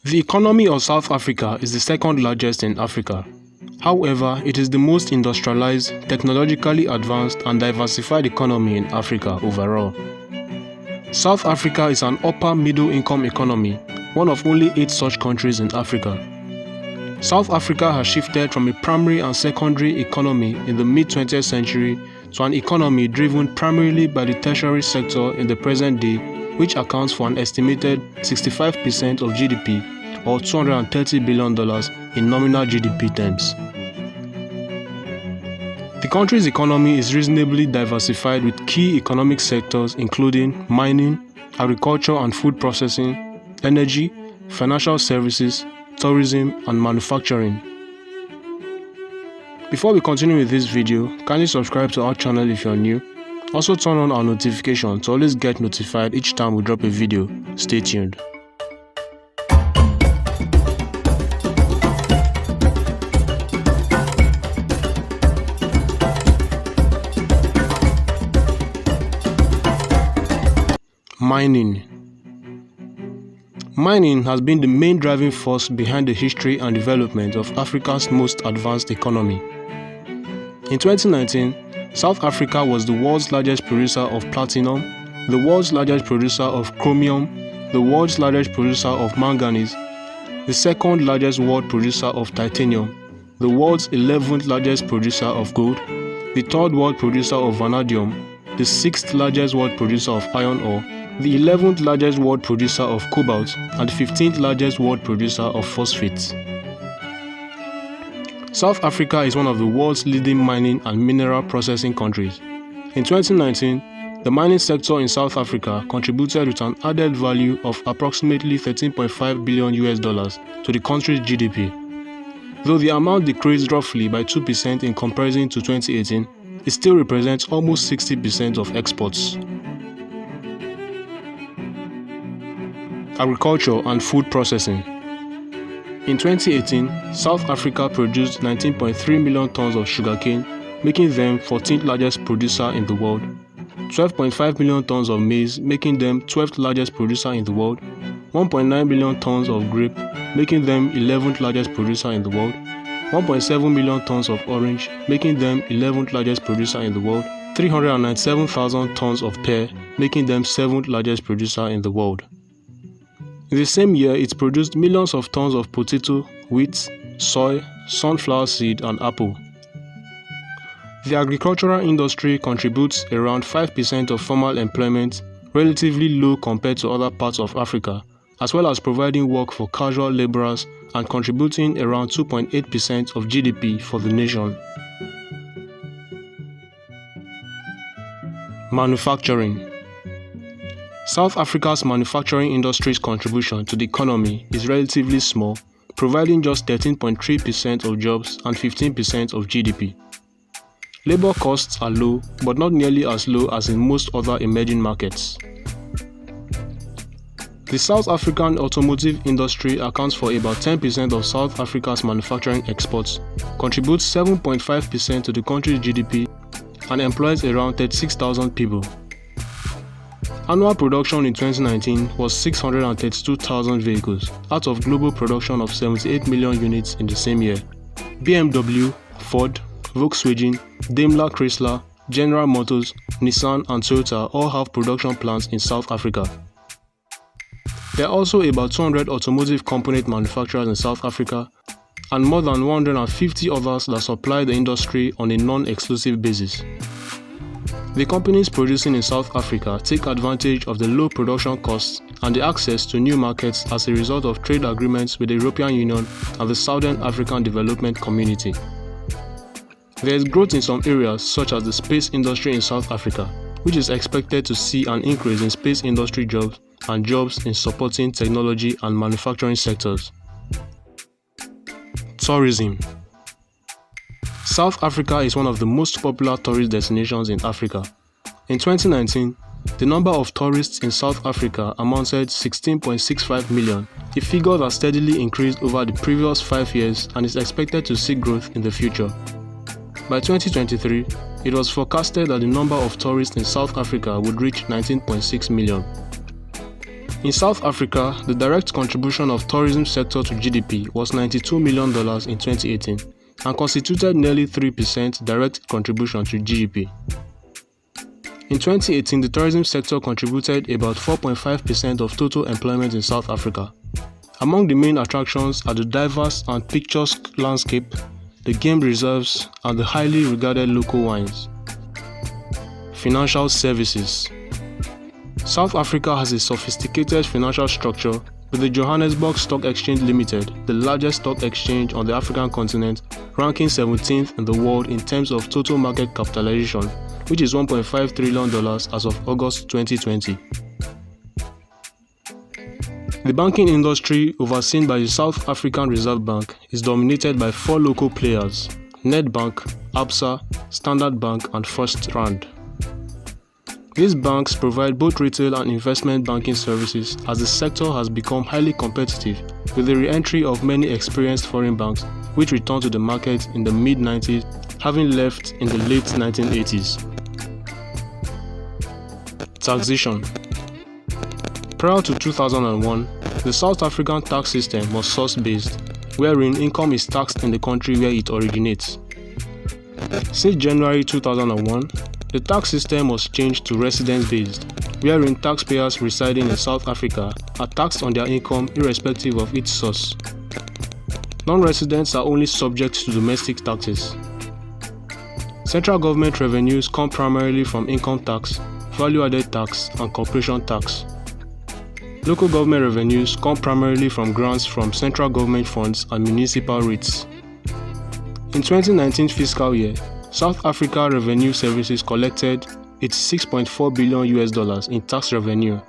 The economy of South Africa is the second largest in Africa. However, it is the most industrialized, technologically advanced and diversified economy in Africa overall. South Africa is an upper middle income economy, one of only 8 such countries in Africa. South Africa has shifted from a primary and secondary economy in the mid-20th century to an economy driven primarily by the tertiary sector in the present day, which accounts for an estimated 65% of GDP or $230 billion in nominal GDP terms. The country's economy is reasonably diversified with key economic sectors including mining, agriculture and food processing, energy, financial services, tourism and manufacturing. Before we continue with this video, kindly subscribe to our channel if you are new. Also turn on our notification to always get notified each time we drop a video. Stay tuned. Mining. Mining has been the main driving force behind the history and development of Africa's most advanced economy. In 2019, South Africa was the world's largest producer of platinum, the world's largest producer of chromium, the world's largest producer of manganese, the second largest world producer of titanium, the world's 11th largest producer of gold, the third world producer of vanadium, the 6th largest world producer of iron ore, the 11th largest world producer of cobalt, and the 15th largest world producer of phosphate. South Africa is one of the world's leading mining and mineral processing countries. In 2019, the mining sector in South Africa contributed with an added value of approximately $13.5 billion to the country's GDP. Though the amount decreased roughly by 2% in comparison to 2018, it still represents almost 60% of exports. Agriculture and food processing. In 2018, South Africa produced 19.3 million tons of sugarcane, making them 14th largest producer in the world, 12.5 million tons of maize, making them 12th largest producer in the world, 1.9 million tons of grape, making them 11th largest producer in the world, 1.7 million tons of orange, making them 11th largest producer in the world, 397,000 tons of pear, making them 7th largest producer in the world. In the same year, it produced millions of tons of potato, wheat, soy, sunflower seed, and apple. The agricultural industry contributes around 5% of formal employment, relatively low compared to other parts of Africa, as well as providing work for casual laborers and contributing around 2.8% of GDP for the nation. Manufacturing. South Africa's manufacturing industry's contribution to the economy is relatively small, providing just 13.3% of jobs and 15% of GDP. Labor costs are low, but not nearly as low as in most other emerging markets. The South African automotive industry accounts for about 10% of South Africa's manufacturing exports, contributes 7.5% to the country's GDP, and employs around 36,000 people. Annual production in 2019 was 632,000 vehicles, out of global production of 78 million units in the same year. BMW, Ford, Volkswagen, Daimler Chrysler, General Motors, Nissan and Toyota all have production plants in South Africa. There are also about 200 automotive component manufacturers in South Africa and more than 150 others that supply the industry on a non-exclusive basis. The companies producing in South Africa take advantage of the low production costs and the access to new markets as a result of trade agreements with the European Union and the Southern African Development Community. There is growth in some areas such as the space industry in South Africa, which is expected to see an increase in space industry jobs and jobs in supporting technology and manufacturing sectors. Tourism. South Africa is one of the most popular tourist destinations in Africa. In 2019, the number of tourists in South Africa amounted to 16.65 million, a figure that steadily increased over the previous 5 years and is expected to see growth in the future. By 2023, it was forecasted that the number of tourists in South Africa would reach 19.6 million. In South Africa, the direct contribution of tourism sector to GDP was $92 million in 2018 and constituted nearly 3% direct contribution to GDP. In 2018, the tourism sector contributed about 4.5% of total employment in South Africa. Among the main attractions are the diverse and picturesque landscape, the game reserves, and the highly regarded local wines. Financial services. South Africa has a sophisticated financial structure with the Johannesburg Stock Exchange Limited, the largest stock exchange on the African continent, ranking 17th in the world in terms of total market capitalization, which is $1.5 trillion as of August 2020. The banking industry, overseen by the South African Reserve Bank, is dominated by 4 local players: Nedbank, Absa, Standard Bank, and First Rand. These banks provide both retail and investment banking services, as the sector has become highly competitive with the re-entry of many experienced foreign banks which returned to the market in the mid-90s, having left in the late 1980s. Taxation. Prior to 2001, the South African tax system was source-based, wherein income is taxed in the country where it originates. Since January 2001, the tax system was changed to residence-based, wherein taxpayers residing in South Africa are taxed on their income irrespective of its source. Non-residents are only subject to domestic taxes. Central government revenues come primarily from income tax, value-added tax, and corporation tax. Local government revenues come primarily from grants from central government funds and municipal rates. In 2019 fiscal year, South Africa Revenue Services collected $86.4 billion in tax revenue,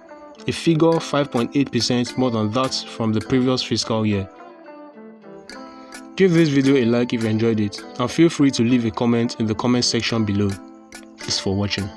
a figure 5.8% more than that from the previous fiscal year. Give this video a like if you enjoyed it, and feel free to leave a comment in the comment section below. Thanks for watching.